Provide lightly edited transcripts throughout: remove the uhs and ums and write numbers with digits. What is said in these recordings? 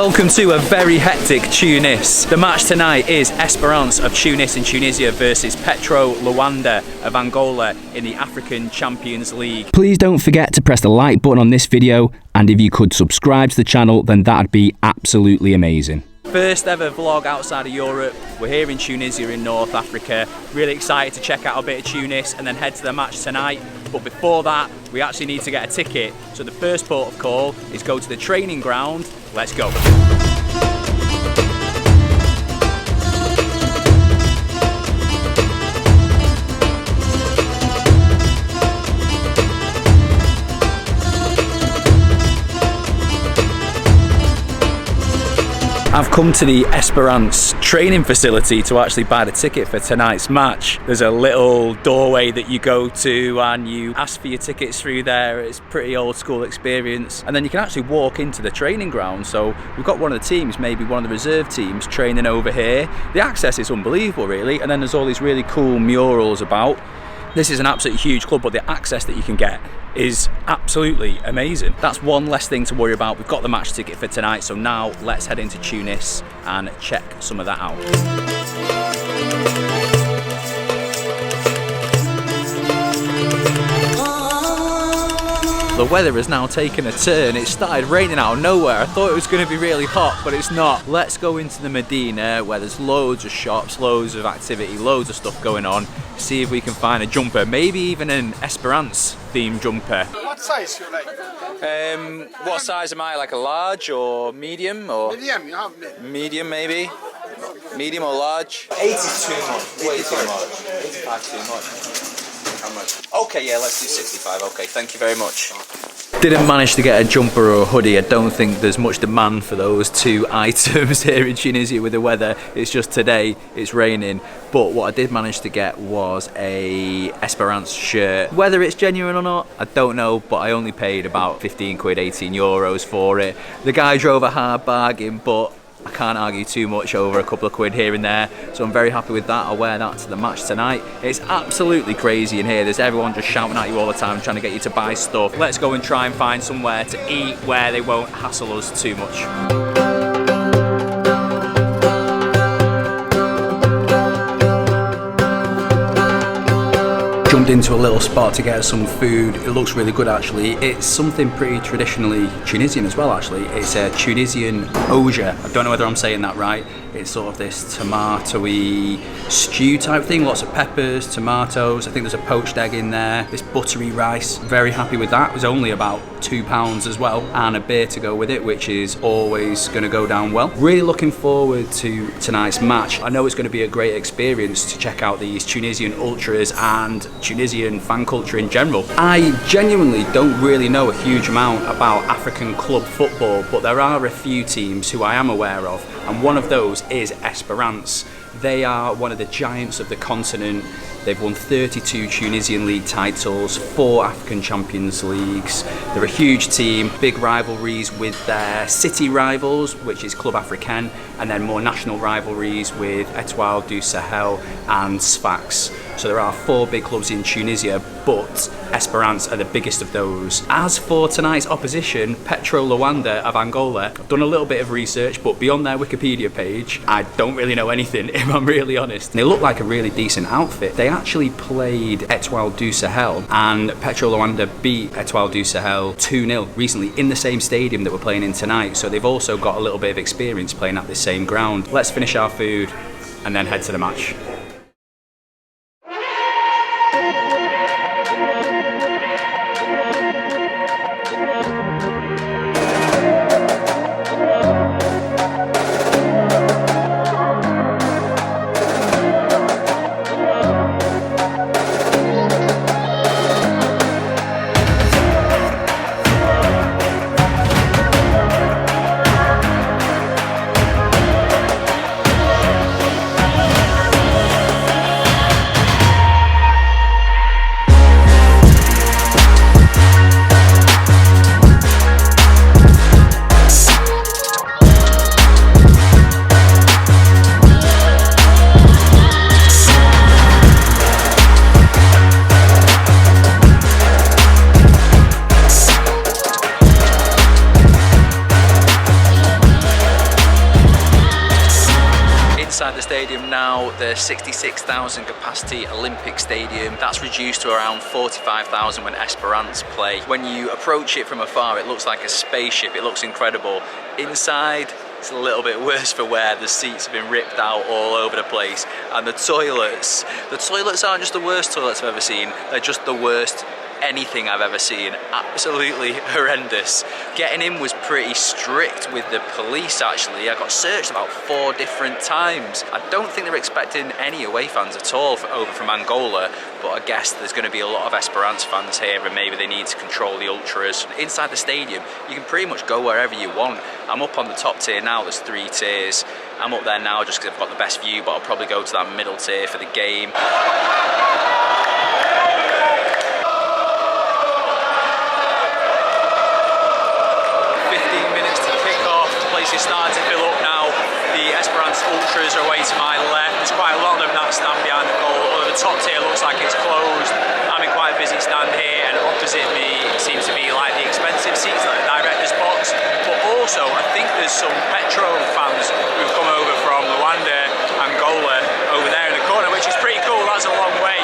Welcome to a very hectic Tunis. The match tonight is Espérance of Tunis in Tunisia versus Petro de Luanda of Angola in the African Champions League. Please don't forget to press the like button on this video, and if you could subscribe to the channel, then that'd be absolutely amazing. First ever vlog outside of Europe. We're here in Tunisia in North Africa. Really excited to check out a bit of Tunis and then head to the match tonight. But before that, we actually need to get a ticket. So the first port of call is go to the training ground. Let's go. I've come to the Espérance training facility to actually buy the ticket for tonight's match. There's a little doorway that you go to and you ask for your tickets through there. It's a pretty old school experience. And then you can actually walk into the training ground. So we've got one of the teams, maybe one of the reserve teams, training over here. The access is unbelievable, really. And then there's all these really cool murals about. This is an absolutely huge club, but the access that you can get is absolutely amazing. That's one less thing to worry about. We've got the match ticket for tonight, so now let's head into Tunis and check some of that out. The weather has now taken a turn. It started raining out of nowhere. I thought it was going to be really hot, but it's not. Let's go into the Medina where there's loads of shops, loads of activity, loads of stuff going on. See if we can find a jumper, maybe even an Espérance themed jumper. What size you like? What size am I? Like a large or medium? Or Medium, you have medium. medium maybe? Medium or large? 80 too much. Way too much. 85 too much. How much? Okay, yeah, let's do 65. Okay, thank you very much. Didn't manage to get a jumper or a hoodie. I don't think there's much demand for those two items here in Tunisia with the weather. It's just today, it's raining. But what I did manage to get was a Espérance shirt. Whether it's genuine or not, I don't know, but I only paid about 15 quid, 18 euros for it. The guy drove a hard bargain, but I can't argue too much over a couple of quid here and there, so I'm very happy with that. I'll wear that to the match tonight. It's absolutely crazy in here. There's everyone just shouting at you all the time, trying to get you to buy stuff. Let's go and try and find somewhere to eat where they won't hassle us too much. Jumped into a little spot to get some food. It looks really good actually. It's something pretty traditionally Tunisian as well actually. It's a Tunisian oja. I don't know whether I'm saying that right. It's sort of this tomato-y stew type thing. Lots of peppers, tomatoes. I think there's a poached egg in there. This buttery rice. Very happy with that. It was only about £2 as well. And a beer to go with it, which is always going to go down well. Really looking forward to tonight's match. I know it's going to be a great experience to check out these Tunisian ultras and Tunisian fan culture in general. I genuinely don't really know a huge amount about African club football, but there are a few teams who I am aware of, and one of those is Espérance. They are one of the giants of the continent. They've won 32 Tunisian league titles, 4 African Champions Leagues. They're a huge team, big rivalries with their city rivals, which is Club Africain, and then more national rivalries with Étoile du Sahel and Sfax. So there are 4 big clubs in Tunisia, but Espérance are the biggest of those. As for tonight's opposition, Petro de Luanda of Angola, I've done a little bit of research, but beyond their Wikipedia page, I don't really know anything, if I'm really honest. They look like a really decent outfit. They actually played Étoile du Sahel, and Petro de Luanda beat Étoile du Sahel 2-0 recently in the same stadium that we're playing in tonight, so they've also got a little bit of experience playing at this same ground. Let's finish our food and then head to the match. inside the stadium now, the 66,000 capacity Olympic Stadium. That's reduced to around 45,000 when Espérance play. When you approach it from afar, it looks like a spaceship. It looks incredible. Inside, it's a little bit worse for wear. The seats have been ripped out all over the place. And the toilets aren't just the worst toilets I've ever seen, they're just the worst anything I've ever seen. Absolutely horrendous. Getting in was pretty strict with the police actually. I got searched about 4 different times. I don't think they're expecting any away fans at all over from Angola, but I guess there's going to be a lot of Espérance fans here and maybe they need to control the ultras. Inside the stadium, you can pretty much go wherever you want. I'm up on the top tier now, there's 3 tiers. I'm up there now just because I've got the best view, but I'll probably go to that middle tier for the game. 15 minutes to kick off, the place is starting to fill up now. The Espérance ultras are away to my left. There's quite a lot of them that stand behind the goal, although the top tier looks like it's closed. I'm in quite a busy stand here, and opposite me seems to be like the expensive seats, like the director's box. But also, I think there's some Petro fans who've come over from Luanda, Angola, over there in the corner, which is pretty cool. That's a long way.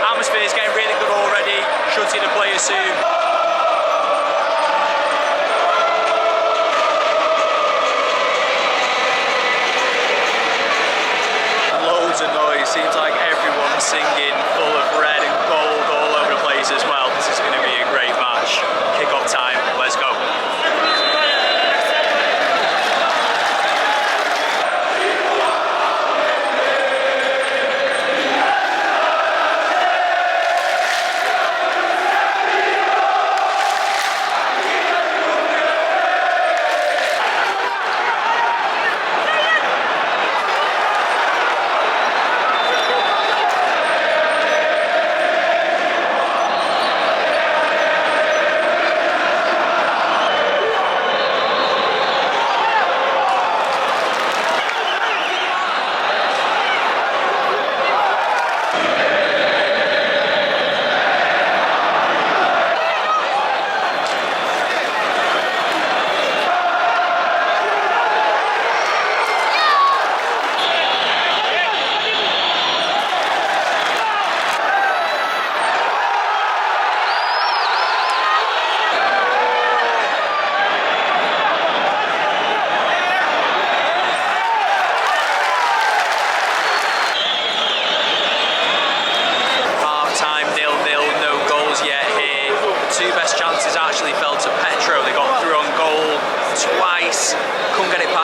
Atmosphere's getting really good already. Should see the players soon. Seems like everyone's singing, full of red and gold all over the place as well. This is going to be a great match. Kick-off time, let's go.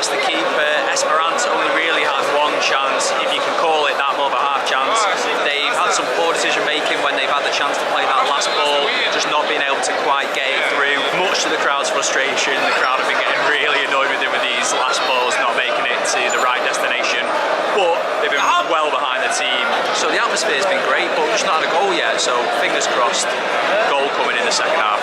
The keeper. Espérance only really had one chance, if you can call it that, more of a half chance. They've had some poor decision making when they've had the chance to play that last ball, just not being able to quite get it through. Much to the crowd's frustration, the crowd have been getting really annoyed with him with these last balls not making it to the right destination, but they've been well behind the team. So the atmosphere's been great, but we've just not had a goal yet, so fingers crossed, goal coming in the second half.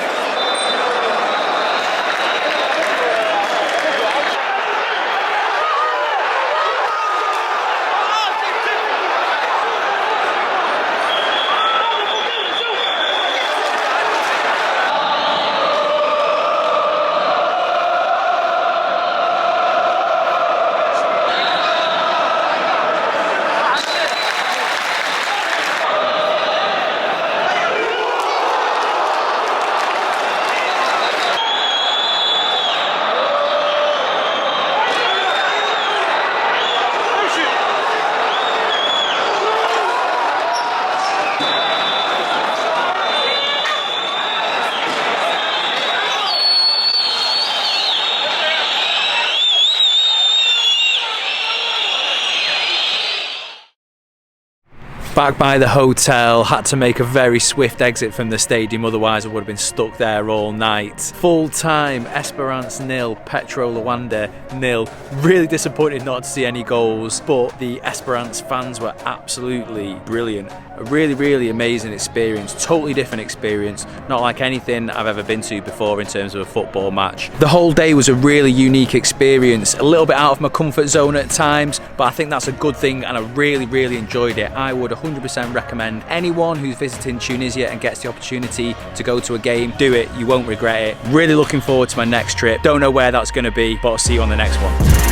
Back by the hotel, had to make a very swift exit from the stadium, otherwise I would have been stuck there all night. Full time, Espérance 0, Petro de Luanda 0. Really disappointed not to see any goals, but the Espérance fans were absolutely brilliant. A really amazing experience, totally different experience, not like anything I've ever been to before in terms of a football match. The whole day was a really unique experience, a little bit out of my comfort zone at times, but I think that's a good thing and I really enjoyed it. I would 100% recommend anyone who's visiting Tunisia and gets the opportunity to go to a game, do it, you won't regret it. Really looking forward to my next trip. Don't know where that's going to be, but I'll see you on the next one.